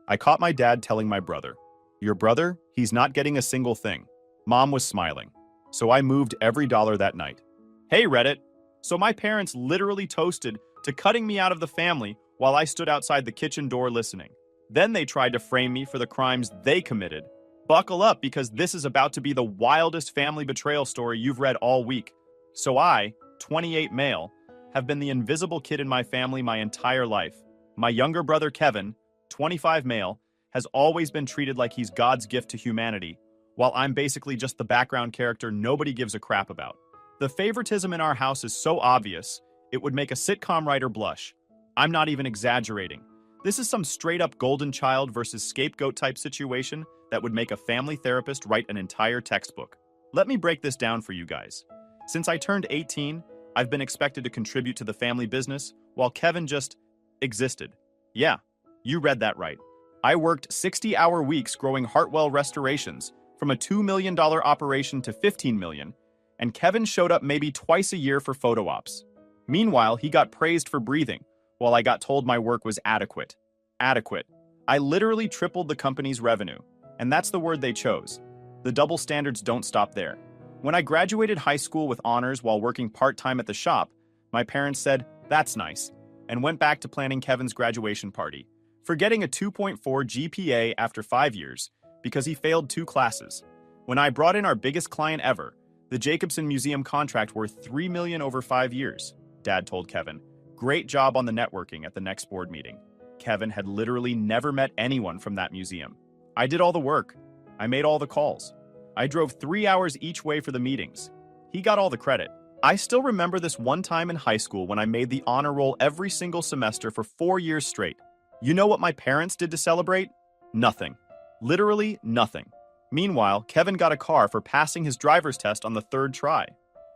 I caught my dad telling my brother, "Your brother? He's not getting a single thing." Mom was smiling. So I moved every dollar that night. Hey, Reddit. So my parents literally toasted to cutting me out of the family while I stood outside the kitchen door listening. Then they tried to frame me for the crimes they committed. Buckle up because this is about to be the wildest family betrayal story you've read all week. So I, 28 male, have been the invisible kid in my family my entire life. My younger brother Kevin, 25 male, has always been treated like he's God's gift to humanity, while I'm basically just the background character nobody gives a crap about. The favoritism in our house is so obvious, it would make a sitcom writer blush. I'm not even exaggerating. This is some straight-up golden child versus scapegoat type situation that would make a family therapist write an entire textbook. Let me break this down for you guys. Since I turned 18, I've been expected to contribute to the family business, while Kevin just existed. Yeah, you read that right. I worked 60-hour weeks growing Hartwell restorations, from a $2 million operation to $15 million, and Kevin showed up maybe twice a year for photo ops. Meanwhile, he got praised for breathing, while I got told my work was adequate. Adequate. I literally tripled the company's revenue, and that's the word they chose. The double standards don't stop there. When I graduated high school with honors while working part-time at the shop, my parents said, "That's nice," and went back to planning Kevin's graduation party, forgetting a 2.4 GPA after 5 years because he failed 2 classes. When I brought in our biggest client ever, the Jacobson Museum contract worth $3 million over 5 years, Dad told Kevin. Great job on the networking at the next board meeting. Kevin had literally never met anyone from that museum. I did all the work. I made all the calls. I drove 3 hours each way for the meetings. He got all the credit. I still remember this one time in high school when I made the honor roll every single semester for 4 years straight. You know what my parents did to celebrate? Nothing. Literally nothing. Meanwhile, Kevin got a car for passing his driver's test on the 3rd try.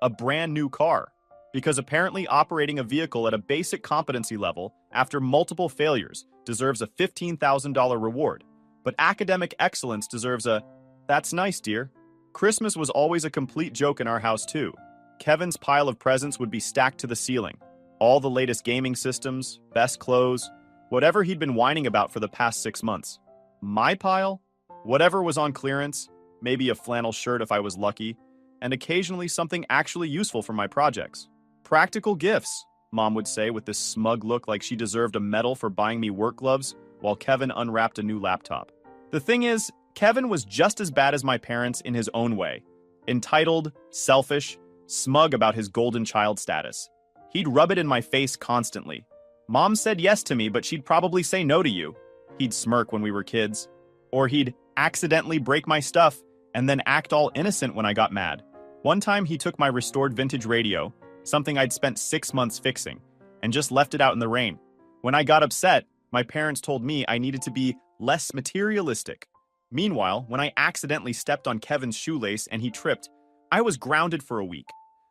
A brand new car. Because apparently operating a vehicle at a basic competency level after multiple failures deserves a $15,000 reward. But academic excellence deserves a, "That's nice, dear." Christmas was always a complete joke in our house too. Kevin's pile of presents would be stacked to the ceiling. All the latest gaming systems, best clothes, whatever he'd been whining about for the past 6 months. My pile? Whatever was on clearance, maybe a flannel shirt if I was lucky, and occasionally something actually useful for my projects. Practical gifts, Mom would say with this smug look like she deserved a medal for buying me work gloves while Kevin unwrapped a new laptop. The thing is, Kevin was just as bad as my parents in his own way. Entitled, selfish, smug about his golden child status. He'd rub it in my face constantly. "Mom said yes to me, but she'd probably say no to you." He'd smirk when we were kids. Or he'd accidentally break my stuff and then act all innocent when I got mad. One time he took my restored vintage radio, something I'd spent 6 months fixing, and just left it out in the rain. When I got upset, my parents told me I needed to be less materialistic. Meanwhile, when I accidentally stepped on Kevin's shoelace and he tripped, I was grounded for a week.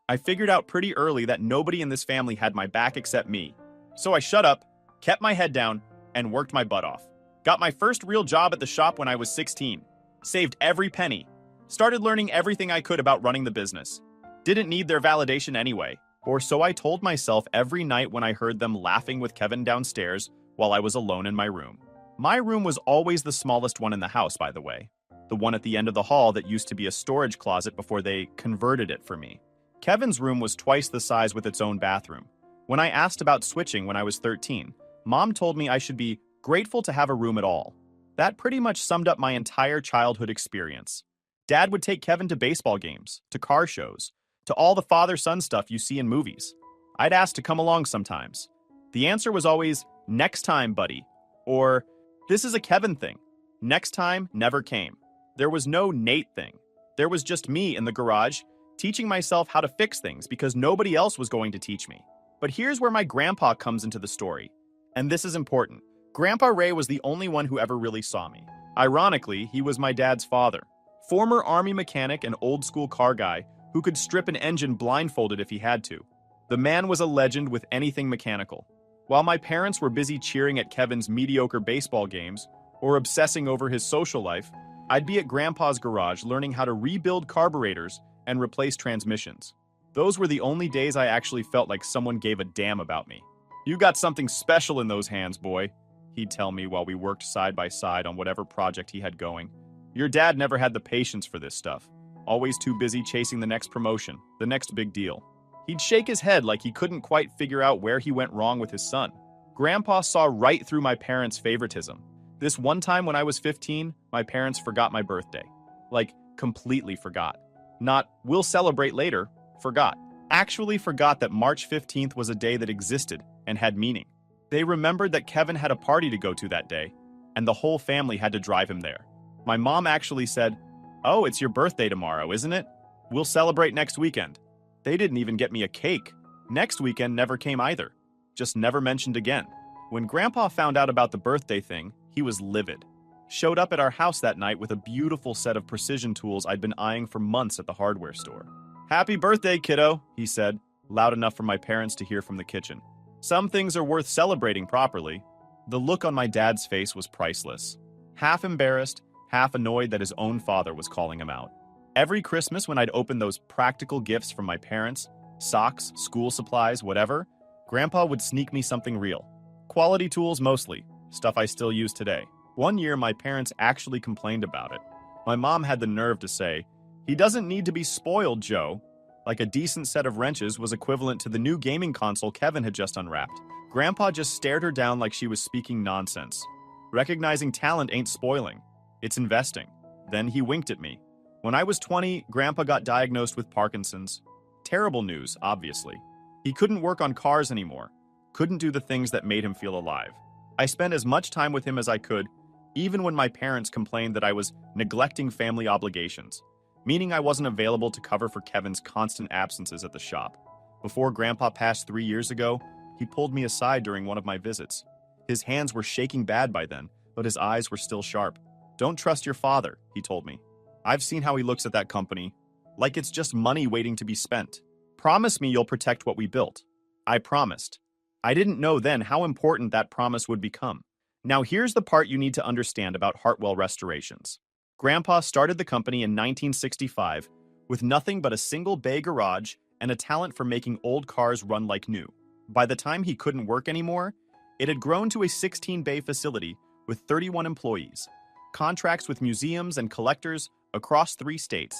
I figured out pretty early that nobody in this family had my back except me. So I shut up, kept my head down, and worked my butt off. Got my first real job at the shop when I was 16. Saved every penny. Started learning everything I could about running the business. Didn't need their validation anyway. Or so I told myself every night when I heard them laughing with Kevin downstairs while I was alone in my room. My room was always the smallest one in the house, by the way. The one at the end of the hall that used to be a storage closet before they converted it for me. Kevin's room was twice the size with its own bathroom. When I asked about switching when I was 13, Mom told me I should be grateful to have a room at all. That pretty much summed up my entire childhood experience. Dad would take Kevin to baseball games, to car shows, to all the father-son stuff you see in movies. I'd ask to come along sometimes. The answer was always, "Next time, buddy," or "This is a Kevin thing." Next time never came. There was no Nate thing. There was just me in the garage, teaching myself how to fix things because nobody else was going to teach me. But here's where my grandpa comes into the story. And this is important. Grandpa Ray was the only one who ever really saw me. Ironically, he was my dad's father. Former army mechanic and old-school car guy who could strip an engine blindfolded if he had to. The man was a legend with anything mechanical. While my parents were busy cheering at Kevin's mediocre baseball games or obsessing over his social life, I'd be at Grandpa's garage learning how to rebuild carburetors and replace transmissions. Those were the only days I actually felt like someone gave a damn about me. "You got something special in those hands, boy," he'd tell me while we worked side by side on whatever project he had going. Your dad never had the patience for this stuff. Always too busy chasing the next promotion, the next big deal. He'd shake his head like he couldn't quite figure out where he went wrong with his son. Grandpa saw right through my parents' favoritism. This one time when I was 15, my parents forgot my birthday. Like, completely forgot. Not, we'll celebrate later, forgot. Actually forgot that March 15th was a day that existed and had meaning. They remembered that Kevin had a party to go to that day, and the whole family had to drive him there. My mom actually said, "Oh, it's your birthday tomorrow, isn't it? We'll celebrate next weekend." They didn't even get me a cake. Next weekend never came either. Just never mentioned again. When Grandpa found out about the birthday thing, he was livid. Showed up at our house that night with a beautiful set of precision tools I'd been eyeing for months at the hardware store. "Happy birthday, kiddo," he said, loud enough for my parents to hear from the kitchen. Some things are worth celebrating properly. The look on my dad's face was priceless. Half embarrassed, half annoyed that his own father was calling him out. Every Christmas when I'd open those practical gifts from my parents, socks, school supplies, whatever, Grandpa would sneak me something real. Quality tools mostly, stuff I still use today. One year my parents actually complained about it. My mom had the nerve to say, "He doesn't need to be spoiled, Joe." Like a decent set of wrenches was equivalent to the new gaming console Kevin had just unwrapped. Grandpa just stared her down like she was speaking nonsense. Recognizing talent ain't spoiling. It's investing. Then he winked at me. When I was 20, Grandpa got diagnosed with Parkinson's. Terrible news, obviously. He couldn't work on cars anymore. Couldn't do the things that made him feel alive. I spent as much time with him as I could, even when my parents complained that I was neglecting family obligations, meaning I wasn't available to cover for Kevin's constant absences at the shop. Before Grandpa passed 3 years ago, he pulled me aside during one of my visits. His hands were shaking bad by then, but his eyes were still sharp. "Don't trust your father," he told me. "I've seen how he looks at that company, like it's just money waiting to be spent. Promise me you'll protect what we built." I promised. I didn't know then how important that promise would become. Now here's the part you need to understand about Hartwell Restorations. Grandpa started the company in 1965 with nothing but a single bay garage and a talent for making old cars run like new. By the time he couldn't work anymore, it had grown to a 16-bay facility with 31 employees, contracts with museums and collectors across 3 states,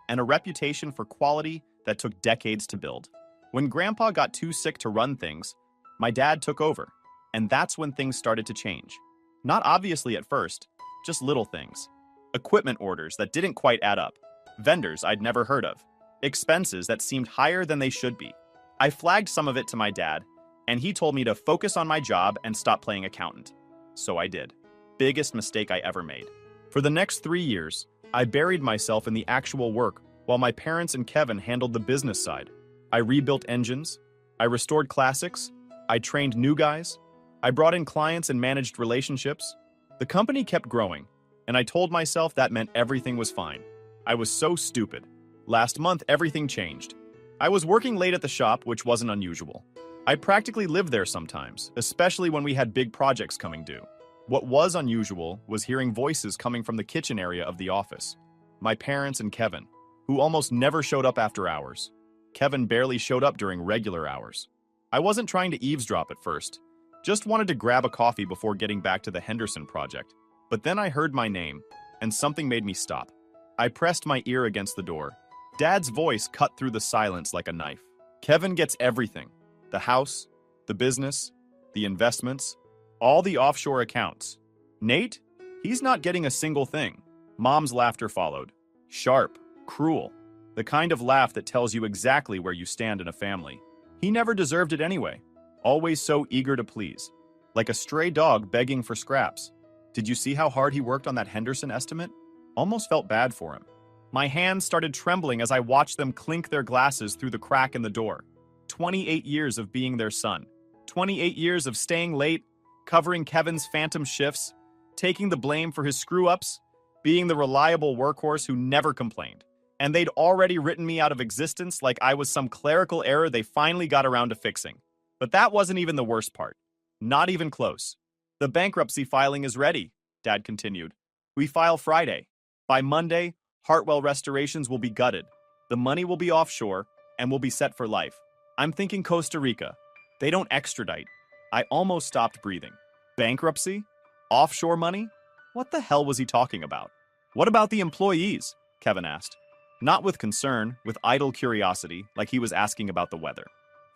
and a reputation for quality that took decades to build. When Grandpa got too sick to run things, my dad took over, and that's when things started to change. Not obviously at first, just little things. Equipment orders that didn't quite add up, vendors I'd never heard of, expenses that seemed higher than they should be. I flagged some of it to my dad, and he told me to focus on my job and stop playing accountant. So I did. Biggest mistake I ever made. For the next 3 years, I buried myself in the actual work while my parents and Kevin handled the business side. I rebuilt engines, I restored classics, I trained new guys, I brought in clients and managed relationships. The company kept growing, and I told myself that meant everything was fine. I was so stupid. Last month, everything changed. I was working late at the shop, which wasn't unusual. I practically lived there sometimes, especially when we had big projects coming due. What was unusual was hearing voices coming from the kitchen area of the office. My parents and Kevin, who almost never showed up after hours. Kevin barely showed up during regular hours. I wasn't trying to eavesdrop at first, just wanted to grab a coffee before getting back to the Henderson project. But then I heard my name, and something made me stop. I pressed my ear against the door. Dad's voice cut through the silence like a knife. "Kevin gets everything. The house, the business, the investments, all the offshore accounts. Nate? He's not getting a single thing." Mom's laughter followed. Sharp, cruel. The kind of laugh that tells you exactly where you stand in a family. He never deserved it anyway. Always so eager to please. Like a stray dog begging for scraps. Did you see how hard he worked on that Henderson estimate? Almost felt bad for him. My hands started trembling as I watched them clink their glasses through the crack in the door. 28 years of being their son. 28 years of staying late, covering Kevin's phantom shifts, taking the blame for his screw-ups, being the reliable workhorse who never complained. And they'd already written me out of existence like I was some clerical error they finally got around to fixing. But that wasn't even the worst part. Not even close. "The bankruptcy filing is ready," Dad continued. "We file Friday. By Monday, Hartwell Restorations will be gutted. The money will be offshore, and will be set for life. I'm thinking Costa Rica. They don't extradite." I almost stopped breathing. Bankruptcy? Offshore money? What the hell was he talking about? What about the employees? Kevin asked. Not with concern, with idle curiosity, like he was asking about the weather.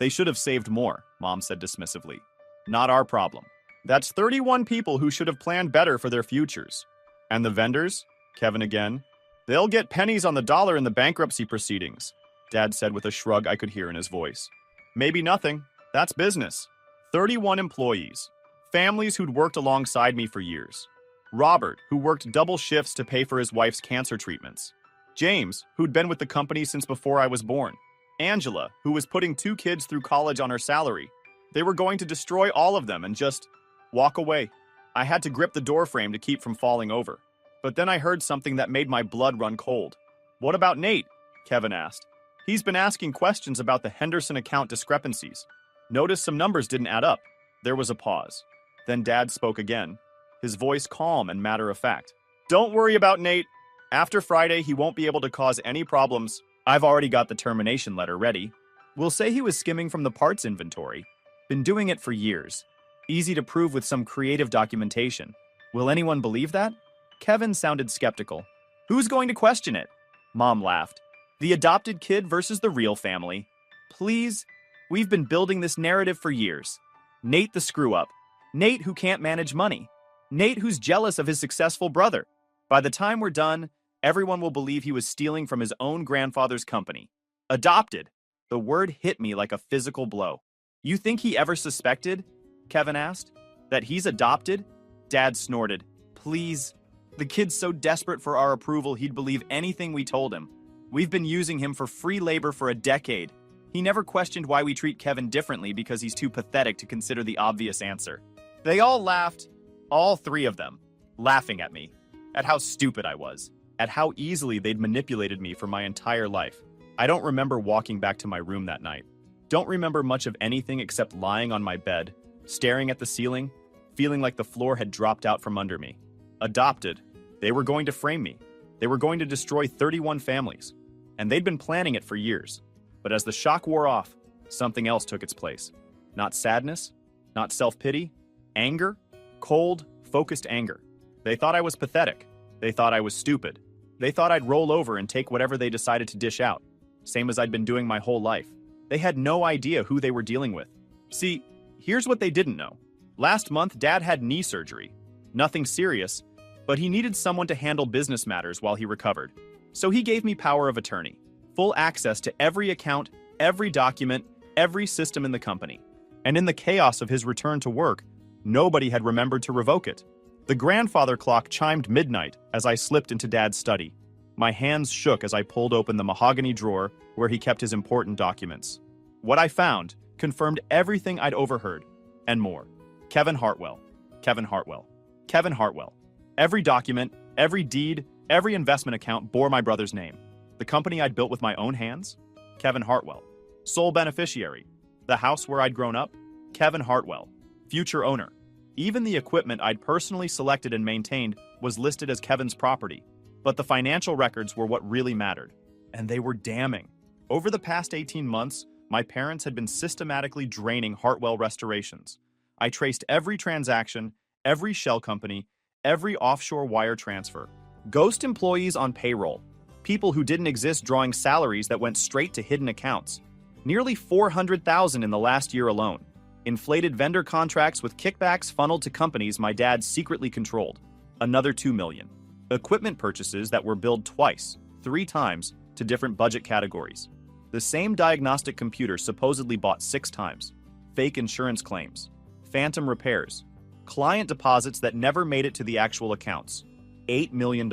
They should have saved more, Mom said dismissively. Not our problem. That's 31 people who should have planned better for their futures. And the vendors? Kevin again. They'll get pennies on the dollar in the bankruptcy proceedings, Dad said with a shrug I could hear in his voice. Maybe nothing. That's business. 31 employees. Families who'd worked alongside me for years. Robert, who worked double shifts to pay for his wife's cancer treatments. James, who'd been with the company since before I was born. Angela, who was putting 2 kids through college on her salary. They were going to destroy all of them and just walk away. I had to grip the doorframe to keep from falling over. But then I heard something that made my blood run cold. What about Nate? Kevin asked. He's been asking questions about the Henderson account discrepancies. Noticed some numbers didn't add up. There was a pause. Then Dad spoke again, his voice calm and matter-of-fact. Don't worry about Nate. After Friday, he won't be able to cause any problems. I've already got the termination letter ready. We'll say he was skimming from the parts inventory. Been doing it for years. Easy to prove with some creative documentation. Will anyone believe that? Kevin sounded skeptical. Who's going to question it? Mom laughed. The adopted kid versus the real family. Please, we've been building this narrative for years. Nate the screw-up. Nate who can't manage money. Nate who's jealous of his successful brother. By the time we're done, everyone will believe he was stealing from his own grandfather's company. Adopted. The word hit me like a physical blow. You think he ever suspected? Kevin asked. That he's adopted? Dad snorted. Please. The kid's so desperate for our approval he'd believe anything we told him. We've been using him for free labor for a decade. He never questioned why we treat Kevin differently because he's too pathetic to consider the obvious answer. They all laughed, all 3 of them, laughing at me, at how stupid I was, at how easily they'd manipulated me for my entire life. I don't remember walking back to my room that night. Don't remember much of anything except lying on my bed, staring at the ceiling, feeling like the floor had dropped out from under me. Adopted. They were going to frame me. They were going to destroy 31 families. And they'd been planning it for years. But as the shock wore off, something else took its place. Not sadness, not self-pity, anger, cold, focused anger. They thought I was pathetic. They thought I was stupid. They thought I'd roll over and take whatever they decided to dish out, same as I'd been doing my whole life. They had no idea who they were dealing with. See, here's what they didn't know. Last month, Dad had knee surgery. Nothing serious, but he needed someone to handle business matters while he recovered. So he gave me power of attorney, full access to every account, every document, every system in the company. And in the chaos of his return to work, nobody had remembered to revoke it. The grandfather clock chimed midnight as I slipped into Dad's study. My hands shook as I pulled open the mahogany drawer where he kept his important documents. What I found confirmed everything I'd overheard, and more. Kevin Hartwell. Kevin Hartwell. Kevin Hartwell. Every document, every deed, every investment account bore my brother's name. The company I'd built with my own hands? Kevin Hartwell. Sole beneficiary. The house where I'd grown up? Kevin Hartwell. Future owner. Even the equipment I'd personally selected and maintained was listed as Kevin's property. But the financial records were what really mattered. And they were damning. Over the past 18 months, my parents had been systematically draining Hartwell restorations. I traced every transaction, every shell company, every offshore wire transfer. Ghost employees on payroll. People who didn't exist drawing salaries that went straight to hidden accounts. Nearly 400,000 in the last year alone. Inflated vendor contracts with kickbacks funneled to companies my dad secretly controlled. Another 2 million. Equipment purchases that were billed twice, 3 times, to different budget categories. The same diagnostic computer supposedly bought 6 times. Fake insurance claims. Phantom repairs. Client deposits that never made it to the actual accounts. $8 million.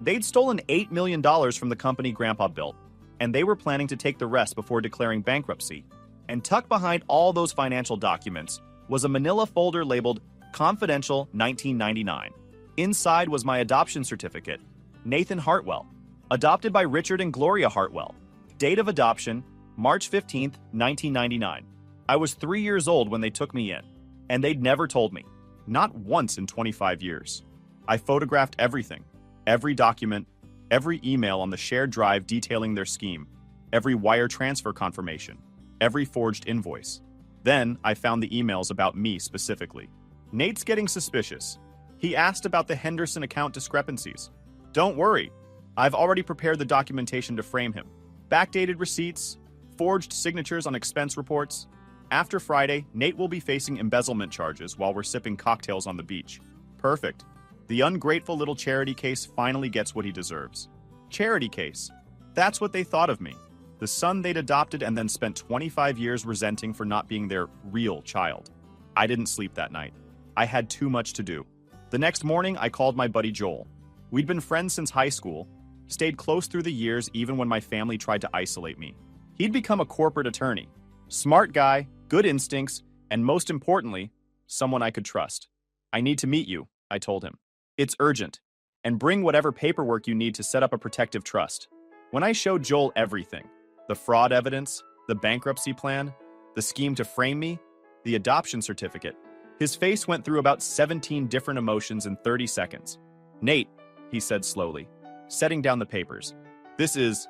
They'd stolen $8 million from the company Grandpa built, and they were planning to take the rest before declaring bankruptcy. And tucked behind all those financial documents was a manila folder labeled Confidential 1999. Inside was my adoption certificate, Nathan Hartwell, adopted by Richard and Gloria Hartwell. Date of adoption, March 15th, 1999. I was 3 years old when they took me in, and they'd never told me. Not once in 25 years. I photographed everything, every document, every email on the shared drive detailing their scheme, every wire transfer confirmation, every forged invoice. Then I found the emails about me specifically. Nate's getting suspicious. He asked about the Henderson account discrepancies. Don't worry. I've already prepared the documentation to frame him. Backdated receipts, forged signatures on expense reports. After Friday, Nate will be facing embezzlement charges while we're sipping cocktails on the beach. Perfect. The ungrateful little charity case finally gets what he deserves. Charity case. That's what they thought of me. The son they'd adopted and then spent 25 years resenting for not being their real child. I didn't sleep that night. I had too much to do. The next morning, I called my buddy Joel. We'd been friends since high school, stayed close through the years even when my family tried to isolate me. He'd become a corporate attorney. Smart guy, good instincts, and most importantly, someone I could trust. I need to meet you, I told him. It's urgent. And bring whatever paperwork you need to set up a protective trust. When I showed Joel everything, the fraud evidence, the bankruptcy plan, the scheme to frame me, the adoption certificate, his face went through about 17 different emotions in 30 seconds. Nate, he said slowly, setting down the papers. This is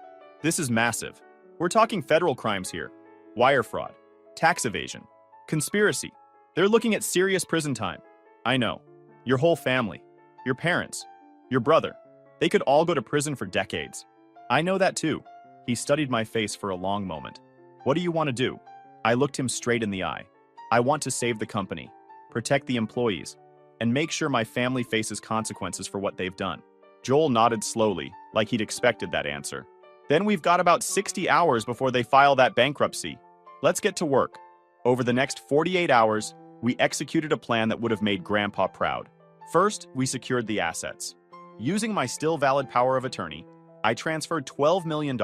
massive. We're talking federal crimes here. Wire fraud, tax evasion, conspiracy. They're looking at serious prison time. I know. Your whole family, your parents, your brother, they could all go to prison for decades. I know that too. He studied my face for a long moment. What do you want to do? I looked him straight in the eye. I want to save the company, protect the employees, and make sure my family faces consequences for what they've done. Joel nodded slowly, like he'd expected that answer. Then we've got about 60 hours before they file that bankruptcy. Let's get to work. Over the next 48 hours, we executed a plan that would have made Grandpa proud. First, we secured the assets. Using my still valid power of attorney, I transferred $12 million,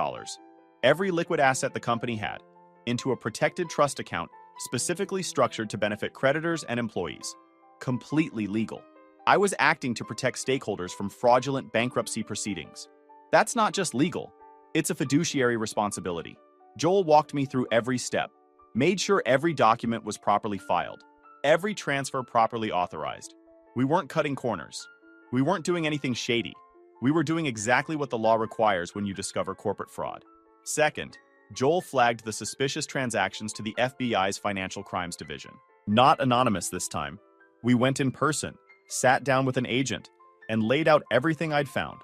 every liquid asset the company had, into a protected trust account specifically structured to benefit creditors and employees. Completely legal. I was acting to protect stakeholders from fraudulent bankruptcy proceedings. That's not just legal, it's a fiduciary responsibility. Joel walked me through every step, made sure every document was properly filed, every transfer properly authorized. We weren't cutting corners. We weren't doing anything shady. We were doing exactly what the law requires when you discover corporate fraud. Second, Joel flagged the suspicious transactions to the FBI's Financial Crimes Division. Not anonymous this time. We went in person, sat down with an agent, and laid out everything I'd found.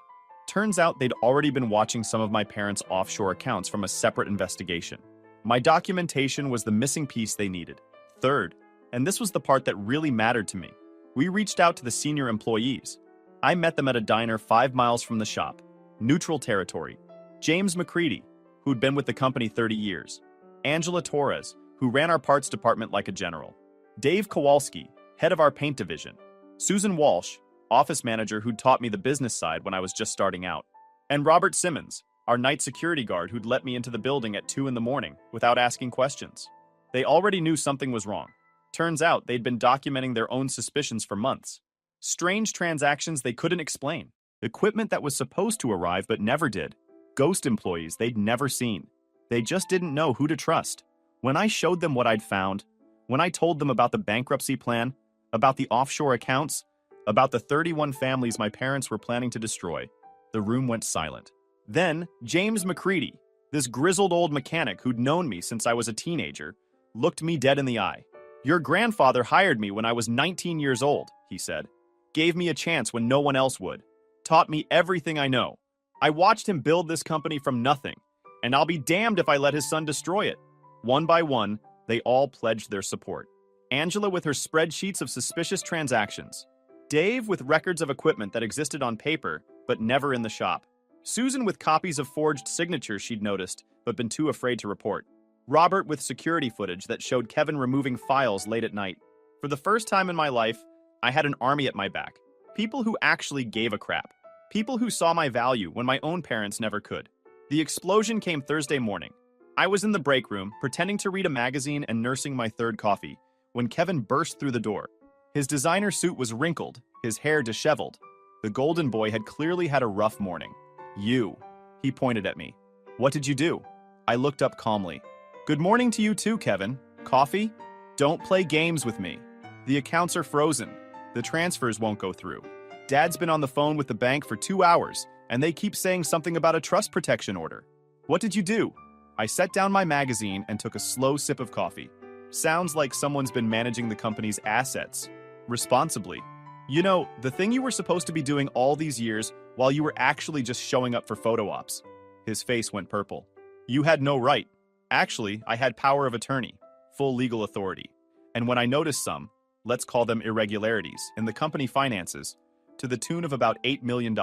Turns out they'd already been watching some of my parents' offshore accounts from a separate investigation. My documentation was the missing piece they needed. Third, and this was the part that really mattered to me, we reached out to the senior employees. I met them at a diner 5 miles from the shop. Neutral territory. James McCready, who'd been with the company 30 years. Angela Torres, who ran our parts department like a general. Dave Kowalski, head of our paint division. Susan Walsh, office manager who'd taught me the business side when I was just starting out. And Robert Simmons, our night security guard who'd let me into the building at 2 in the morning without asking questions. They already knew something was wrong. Turns out they'd been documenting their own suspicions for months. Strange transactions they couldn't explain. Equipment that was supposed to arrive but never did. Ghost employees they'd never seen. They just didn't know who to trust. When I showed them what I'd found, when I told them about the bankruptcy plan, about the offshore accounts, about the 31 families my parents were planning to destroy, the room went silent. Then, James McCready, this grizzled old mechanic who'd known me since I was a teenager, looked me dead in the eye. Your grandfather hired me when I was 19 years old, he said. Gave me a chance when no one else would. Taught me everything I know. I watched him build this company from nothing, and I'll be damned if I let his son destroy it. One by one, they all pledged their support. Angela with her spreadsheets of suspicious transactions. Dave with records of equipment that existed on paper, but never in the shop. Susan with copies of forged signatures she'd noticed, but been too afraid to report. Robert with security footage that showed Kevin removing files late at night. For the first time in my life, I had an army at my back. People who actually gave a crap. People who saw my value when my own parents never could. The explosion came Thursday morning. I was in the break room, pretending to read a magazine and nursing my third coffee, when Kevin burst through the door. His designer suit was wrinkled, his hair disheveled. The golden boy had clearly had a rough morning. You. He pointed at me. What did you do? I looked up calmly. Good morning to you too, Kevin. Coffee? Don't play games with me. The accounts are frozen. The transfers won't go through. Dad's been on the phone with the bank for 2 hours, and they keep saying something about a trust protection order. What did you do? I set down my magazine and took a slow sip of coffee. Sounds like someone's been managing the company's assets. Responsibly. You know, the thing you were supposed to be doing all these years while you were actually just showing up for photo ops. His face went purple. You had no right. Actually, I had power of attorney, full legal authority. And when I noticed some, let's call them irregularities, in the company finances, to the tune of about $8 million,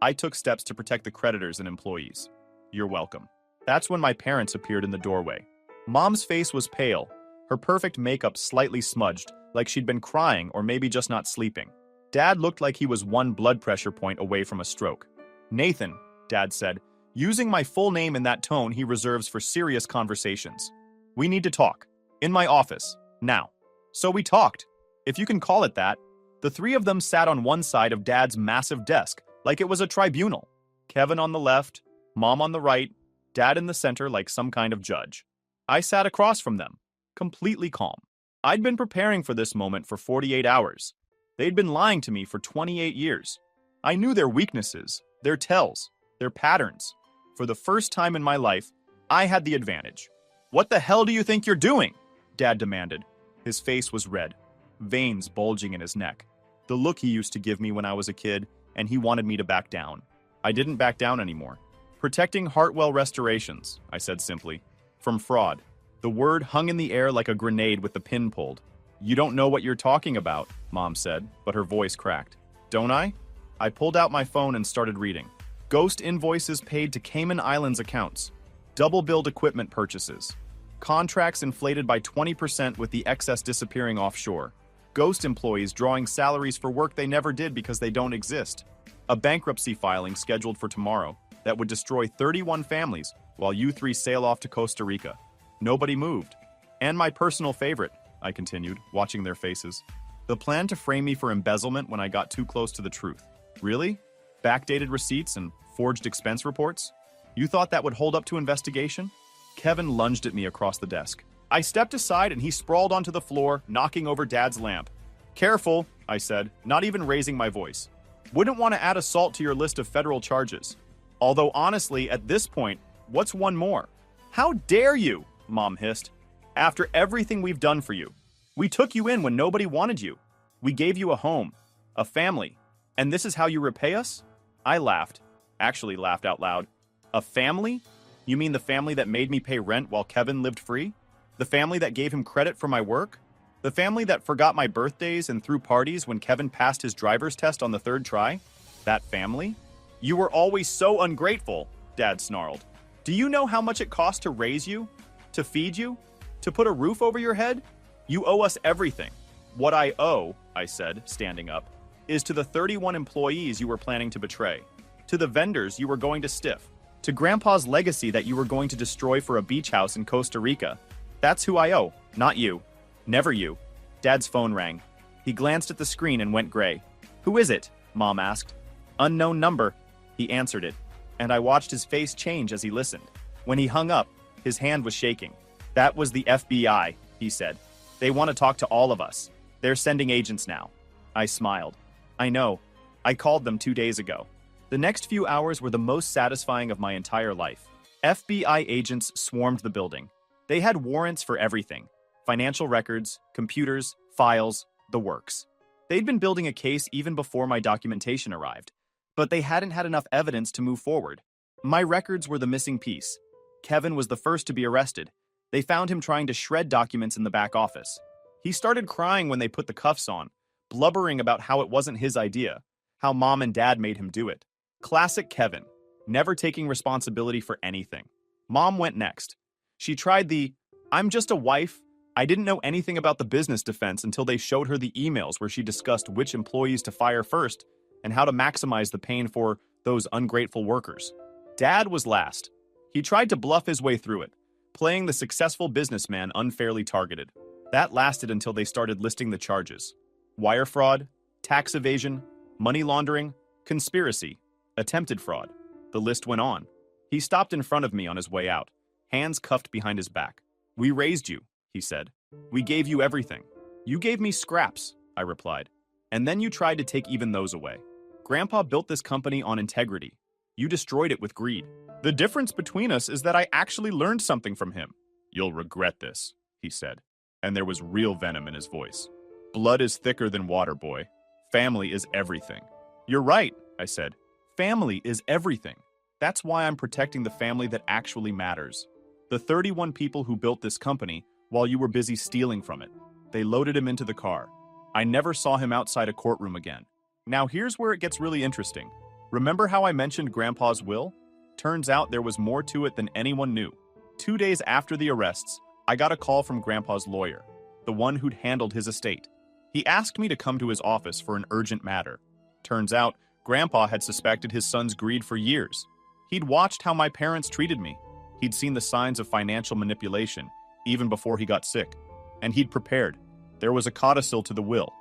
I took steps to protect the creditors and employees. You're welcome. That's when my parents appeared in the doorway. Mom's face was pale, her perfect makeup slightly smudged, like she'd been crying or maybe just not sleeping. Dad looked like he was one blood pressure point away from a stroke. Nathan, Dad said, using my full name in that tone he reserves for serious conversations. We need to talk. In my office. Now. So we talked. If you can call it that. The three of them sat on one side of Dad's massive desk, like it was a tribunal. Kevin on the left, Mom on the right, Dad in the center like some kind of judge. I sat across from them, completely calm. I'd been preparing for this moment for 48 hours. They'd been lying to me for 28 years. I knew their weaknesses, their tells, their patterns. For the first time in my life, I had the advantage. What the hell do you think you're doing? Dad demanded. His face was red, veins bulging in his neck. The look he used to give me when I was a kid, and he wanted me to back down. I didn't back down anymore. Protecting Hartwell Restorations, I said simply. From fraud. The word hung in the air like a grenade with the pin pulled. You don't know what you're talking about, Mom said, but her voice cracked. Don't I? I pulled out my phone and started reading. Ghost invoices paid to Cayman Islands accounts. Double-billed equipment purchases. Contracts inflated by 20% with the excess disappearing offshore. Ghost employees drawing salaries for work they never did because they don't exist. A bankruptcy filing scheduled for tomorrow that would destroy 31 families while you three sail off to Costa Rica. Nobody moved. And my personal favorite, I continued, watching their faces. The plan to frame me for embezzlement when I got too close to the truth. Really? Backdated receipts and forged expense reports? You thought that would hold up to investigation? Kevin lunged at me across the desk. I stepped aside and he sprawled onto the floor, knocking over Dad's lamp. Careful, I said, not even raising my voice. Wouldn't want to add assault to your list of federal charges. Although honestly, at this point, what's one more? How dare you? Mom hissed. After everything we've done for you. We took you in when nobody wanted you. We gave you a home, a family. And this is how you repay us? I laughed. Actually laughed out loud. A family? You mean the family that made me pay rent while Kevin lived free? The family that gave him credit for my work? The family that forgot my birthdays and threw parties when Kevin passed his driver's test on the third try? That family? You were always so ungrateful, Dad snarled. Do you know how much it cost to raise you? To feed you? To put a roof over your head? You owe us everything. What I owe, I said, standing up, is to the 31 employees you were planning to betray, to the vendors you were going to stiff, to Grandpa's legacy that you were going to destroy for a beach house in Costa Rica. That's who I owe, not you. Never you. Dad's phone rang. He glanced at the screen and went gray. Who is it? Mom asked. Unknown number. He answered it, and I watched his face change as he listened. When he hung up, his hand was shaking. That was the FBI, he said. They want to talk to all of us. They're sending agents now. I smiled. I know. I called them 2 days ago. The next few hours were the most satisfying of my entire life. FBI agents swarmed the building. They had warrants for everything. Financial records, computers, files, the works. They'd been building a case even before my documentation arrived, but they hadn't had enough evidence to move forward. My records were the missing piece. Kevin was the first to be arrested. They found him trying to shred documents in the back office. He started crying when they put the cuffs on, blubbering about how it wasn't his idea, how Mom and Dad made him do it. Classic Kevin, never taking responsibility for anything. Mom went next. She tried the, I'm just a wife. I didn't know anything about the business defense until they showed her the emails where she discussed which employees to fire first and how to maximize the pain for those ungrateful workers. Dad was last. He tried to bluff his way through it, playing the successful businessman unfairly targeted. That lasted until they started listing the charges. Wire fraud, tax evasion, money laundering, conspiracy, attempted fraud. The list went on. He stopped in front of me on his way out, hands cuffed behind his back. We raised you, he said. We gave you everything. You gave me scraps, I replied. And then you tried to take even those away. Grandpa built this company on integrity. You destroyed it with greed. The difference between us is that I actually learned something from him. You'll regret this, he said, and there was real venom in his voice. Blood is thicker than water, boy. Family is everything. You're right, I said. Family is everything. That's why I'm protecting the family that actually matters. The 31 people who built this company while you were busy stealing from it. They loaded him into the car. I never saw him outside a courtroom again. Now here's where it gets really interesting. Remember how I mentioned Grandpa's will? Turns out there was more to it than anyone knew. 2 days after the arrests, I got a call from Grandpa's lawyer, the one who'd handled his estate. He asked me to come to his office for an urgent matter. Turns out, Grandpa had suspected his son's greed for years. He'd watched how my parents treated me. He'd seen the signs of financial manipulation, even before he got sick. And he'd prepared. There was a codicil to the will,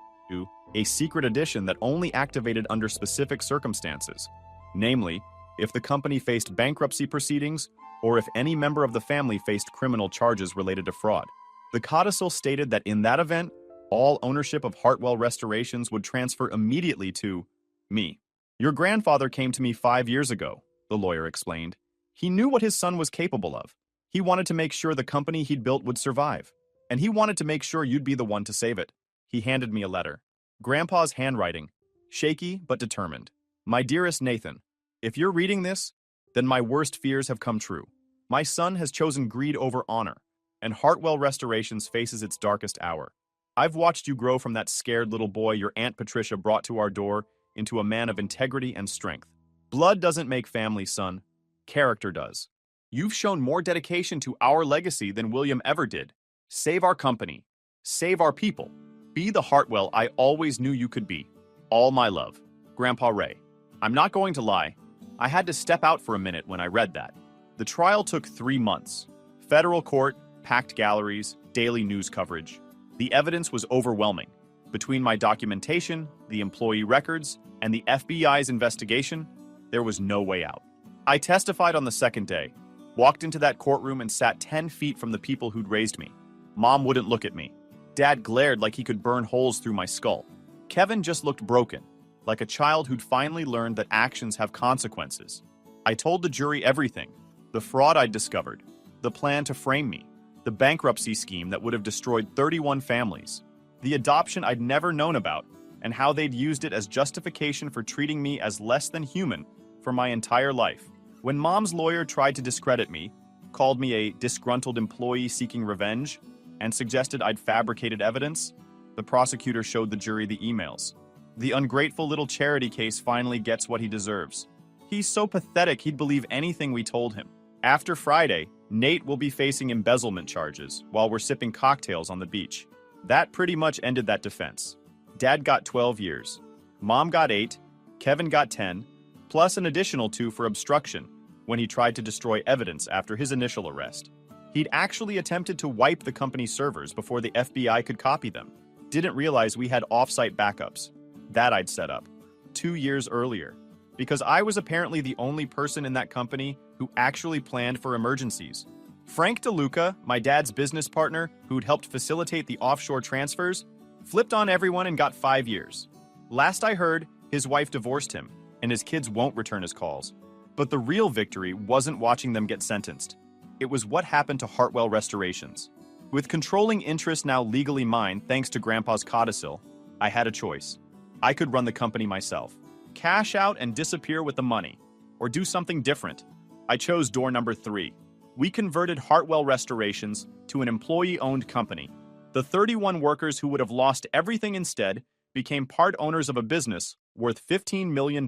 a secret addition that only activated under specific circumstances. Namely, if the company faced bankruptcy proceedings, or if any member of the family faced criminal charges related to fraud. The codicil stated that in that event, all ownership of Hartwell Restorations would transfer immediately to me. Your grandfather came to me 5 years ago, the lawyer explained. He knew what his son was capable of. He wanted to make sure the company he'd built would survive, and he wanted to make sure you'd be the one to save it. He handed me a letter. Grandpa's handwriting, shaky but determined. My dearest Nathan, if you're reading this, then my worst fears have come true. My son has chosen greed over honor, and Hartwell Restorations faces its darkest hour. I've watched you grow from that scared little boy your Aunt Patricia brought to our door into a man of integrity and strength. Blood doesn't make family, son. Character does. You've shown more dedication to our legacy than William ever did. Save our company. Save our people. Be the Hartwell I always knew you could be. All my love. Grandpa Ray. I'm not going to lie. I had to step out for a minute when I read that. The trial took 3 months. Federal court, packed galleries, daily news coverage. The evidence was overwhelming. Between my documentation, the employee records, and the FBI's investigation, there was no way out. I testified on the second day, walked into that courtroom and sat 10 feet from the people who'd raised me. Mom wouldn't look at me. Dad glared like he could burn holes through my skull. Kevin just looked broken, like a child who'd finally learned that actions have consequences. I told the jury everything. The fraud I'd discovered, the plan to frame me, the bankruptcy scheme that would have destroyed 31 families, the adoption I'd never known about, and how they'd used it as justification for treating me as less than human for my entire life. When Mom's lawyer tried to discredit me, called me a disgruntled employee seeking revenge, and suggested I'd fabricated evidence, the prosecutor showed the jury the emails. The ungrateful little charity case finally gets what he deserves. He's so pathetic he'd believe anything we told him. After Friday, Nate will be facing embezzlement charges while we're sipping cocktails on the beach. That pretty much ended that defense. Dad got 12 years. Mom got 8, Kevin got 10, plus an additional 2 for obstruction when he tried to destroy evidence after his initial arrest. He'd actually attempted to wipe the company's servers before the FBI could copy them. Didn't realize we had off-site backups. That I'd set up 2 years earlier, because I was apparently the only person in that company who actually planned for emergencies. Frank DeLuca, my dad's business partner who'd helped facilitate the offshore transfers, flipped on everyone and got 5 years. Last I heard, his wife divorced him, and his kids won't return his calls. But the real victory wasn't watching them get sentenced. It was what happened to Hartwell Restorations. With controlling interest now legally mine thanks to Grandpa's codicil, I had a choice. I could run the company myself, cash out and disappear with the money, or do something different. I chose door number 3. We converted Hartwell Restorations to an employee-owned company. The 31 workers who would have lost everything instead became part owners of a business worth $15 million.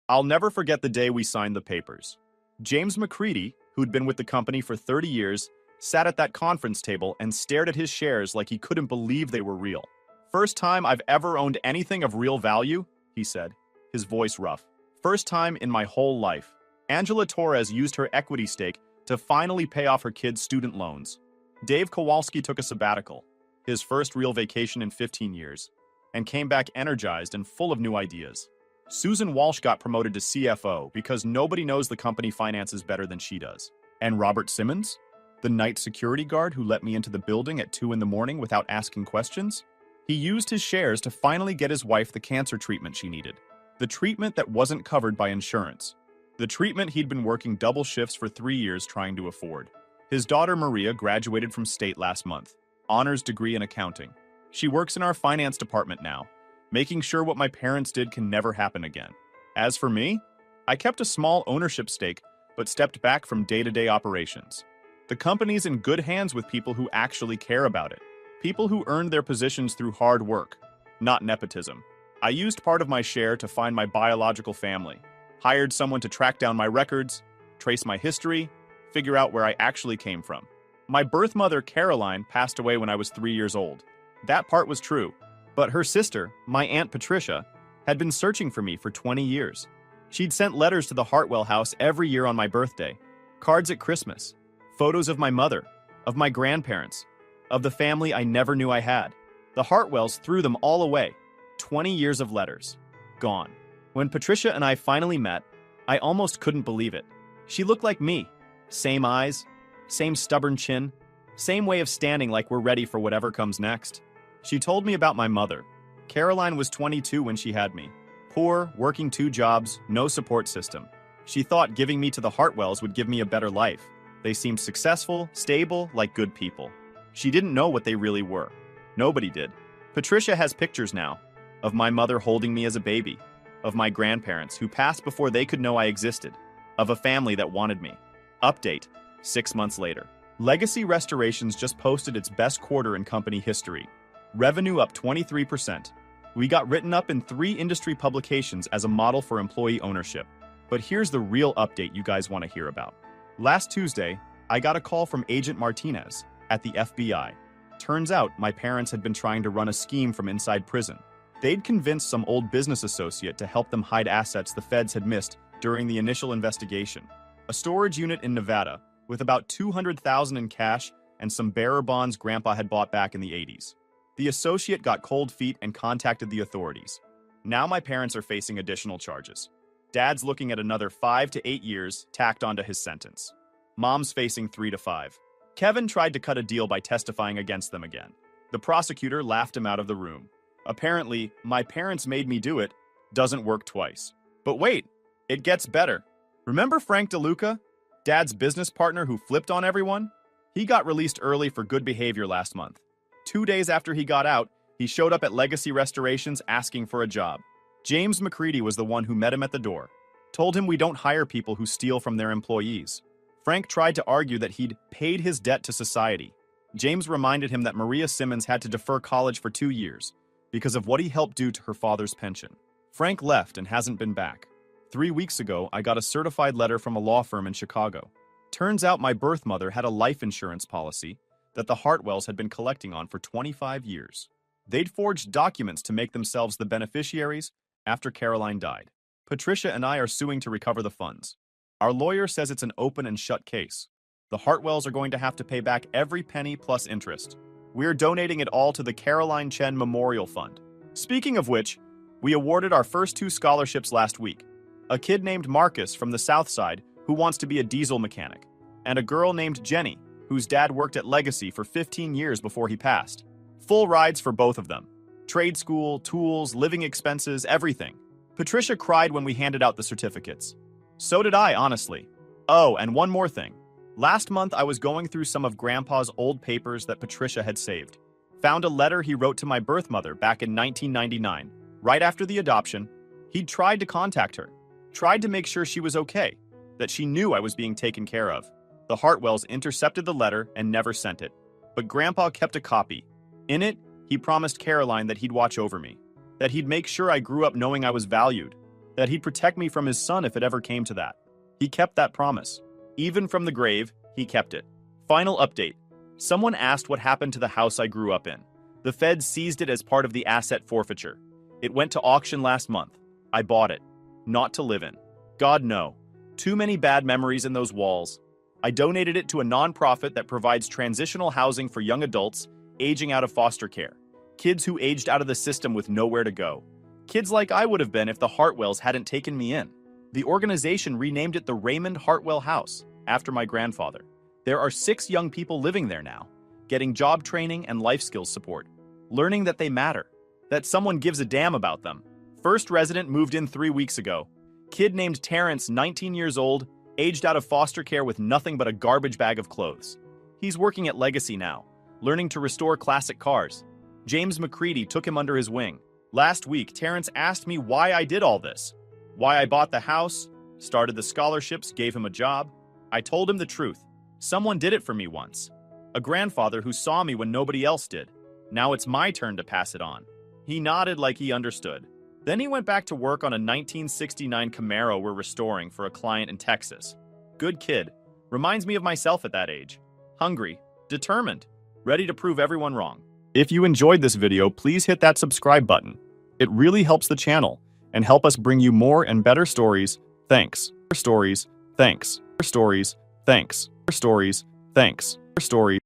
I'll never forget the day we signed the papers. James McCready, who'd been with the company for 30 years, sat at that conference table and stared at his shares like he couldn't believe they were real. First time I've ever owned anything of real value, he said, his voice rough. First time in my whole life. Angela Torres used her equity stake to finally pay off her kids' student loans. Dave Kowalski took a sabbatical, his first real vacation in 15 years, and came back energized and full of new ideas. Susan Walsh got promoted to CFO because nobody knows the company finances better than she does. And Robert Simmons, the night security guard who let me into the building at 2 in the morning without asking questions, he used his shares to finally get his wife the cancer treatment she needed. The treatment that wasn't covered by insurance. The treatment he'd been working double shifts for 3 years trying to afford. His daughter Maria graduated from state last month, honors degree in accounting. She works in our finance department now, making sure what my parents did can never happen again. As for me, I kept a small ownership stake, but stepped back from day-to-day operations. The company's in good hands with people who actually care about it. People who earned their positions through hard work, not nepotism. I used part of my share to find my biological family, hired someone to track down my records, trace my history, figure out where I actually came from. My birth mother, Caroline, passed away when I was 3 years old. That part was true. But her sister, my Aunt Patricia, had been searching for me for 20 years. She'd sent letters to the Hartwell house every year on my birthday, cards at Christmas, photos of my mother, of my grandparents, of the family I never knew I had. The Hartwells threw them all away. 20 years of letters. Gone. When Patricia and I finally met, I almost couldn't believe it. She looked like me. Same eyes, same stubborn chin, same way of standing like we're ready for whatever comes next. She told me about my mother. Caroline was 22 when she had me. Poor, working 2 jobs, no support system. She thought giving me to the Hartwells would give me a better life. They seemed successful, stable, like good people. She didn't know what they really were. Nobody did. Patricia has pictures now of my mother holding me as a baby, of my grandparents who passed before they could know I existed, of a family that wanted me. Update, 6 months later. Legacy Restorations just posted its best quarter in company history. Revenue up 23%. We got written up in 3 industry publications as a model for employee ownership. But here's the real update you guys want to hear about. Last Tuesday, I got a call from Agent Martinez at the FBI. Turns out my parents had been trying to run a scheme from inside prison. They'd convinced some old business associate to help them hide assets the feds had missed during the initial investigation. A storage unit in Nevada with about $200,000 in cash and some bearer bonds Grandpa had bought back in the 80s. The associate got cold feet and contacted the authorities. Now my parents are facing additional charges. Dad's looking at another 5 to 8 years tacked onto his sentence. Mom's facing 3 to 5. Kevin tried to cut a deal by testifying against them again. The prosecutor laughed him out of the room. Apparently, my parents made me do it doesn't work twice. But wait, it gets better. Remember Frank DeLuca, Dad's business partner who flipped on everyone? He got released early for good behavior last month. 2 days after he got out, he showed up at Legacy Restorations asking for a job. James McCready was the one who met him at the door. Told him we don't hire people who steal from their employees. Frank tried to argue that he'd paid his debt to society. James reminded him that Maria Simmons had to defer college for 2 years because of what he helped do to her father's pension. Frank left and hasn't been back. 3 weeks ago, I got a certified letter from a law firm in Chicago. Turns out my birth mother had a life insurance policy that the Hartwells had been collecting on for 25 years. They'd forged documents to make themselves the beneficiaries after Caroline died. Patricia and I are suing to recover the funds. Our lawyer says it's an open and shut case. The Hartwells are going to have to pay back every penny plus interest. We're donating it all to the Caroline Chen Memorial Fund. Speaking of which, we awarded our first 2 scholarships last week. A kid named Marcus from the South Side who wants to be a diesel mechanic, and a girl named Jenny, whose dad worked at Legacy for 15 years before he passed. Full rides for both of them. Trade school, tools, living expenses, everything. Patricia cried when we handed out the certificates. So did I, honestly. Oh, and one more thing. Last month, I was going through some of Grandpa's old papers that Patricia had saved. Found a letter he wrote to my birth mother back in 1999, right after the adoption. He'd tried to contact her, tried to make sure she was okay, that she knew I was being taken care of. The Hartwells intercepted the letter and never sent it. But Grandpa kept a copy. In it, he promised Caroline that he'd watch over me, that he'd make sure I grew up knowing I was valued, that he'd protect me from his son if it ever came to that. He kept that promise. Even from the grave, he kept it. Final update. Someone asked what happened to the house I grew up in. The feds seized it as part of the asset forfeiture. It went to auction last month. I bought it. Not to live in. God, no. Too many bad memories in those walls. I donated it to a nonprofit that provides transitional housing for young adults aging out of foster care. Kids who aged out of the system with nowhere to go. Kids like I would have been if the Hartwells hadn't taken me in. The organization renamed it the Raymond Hartwell House, after my grandfather. There are 6 young people living there now, getting job training and life skills support, learning that they matter, that someone gives a damn about them. First resident moved in 3 weeks ago. Kid named Terrence, 19 years old, aged out of foster care with nothing but a garbage bag of clothes. He's working at Legacy now, learning to restore classic cars. James McCready took him under his wing. Last week, Terrence asked me why I did all this. Why I bought the house, started the scholarships, gave him a job. I told him the truth. Someone did it for me once. A grandfather who saw me when nobody else did. Now it's my turn to pass it on. He nodded like he understood. Then he went back to work on a 1969 Camaro we're restoring for a client in Texas. Good kid. Reminds me of myself at that age. Hungry, determined, ready to prove everyone wrong. If you enjoyed this video, please hit that subscribe button. It really helps the channel and help us bring you more and better stories. Thanks. Stories. Thanks. Stories. Thanks. Stories. Thanks. Stories.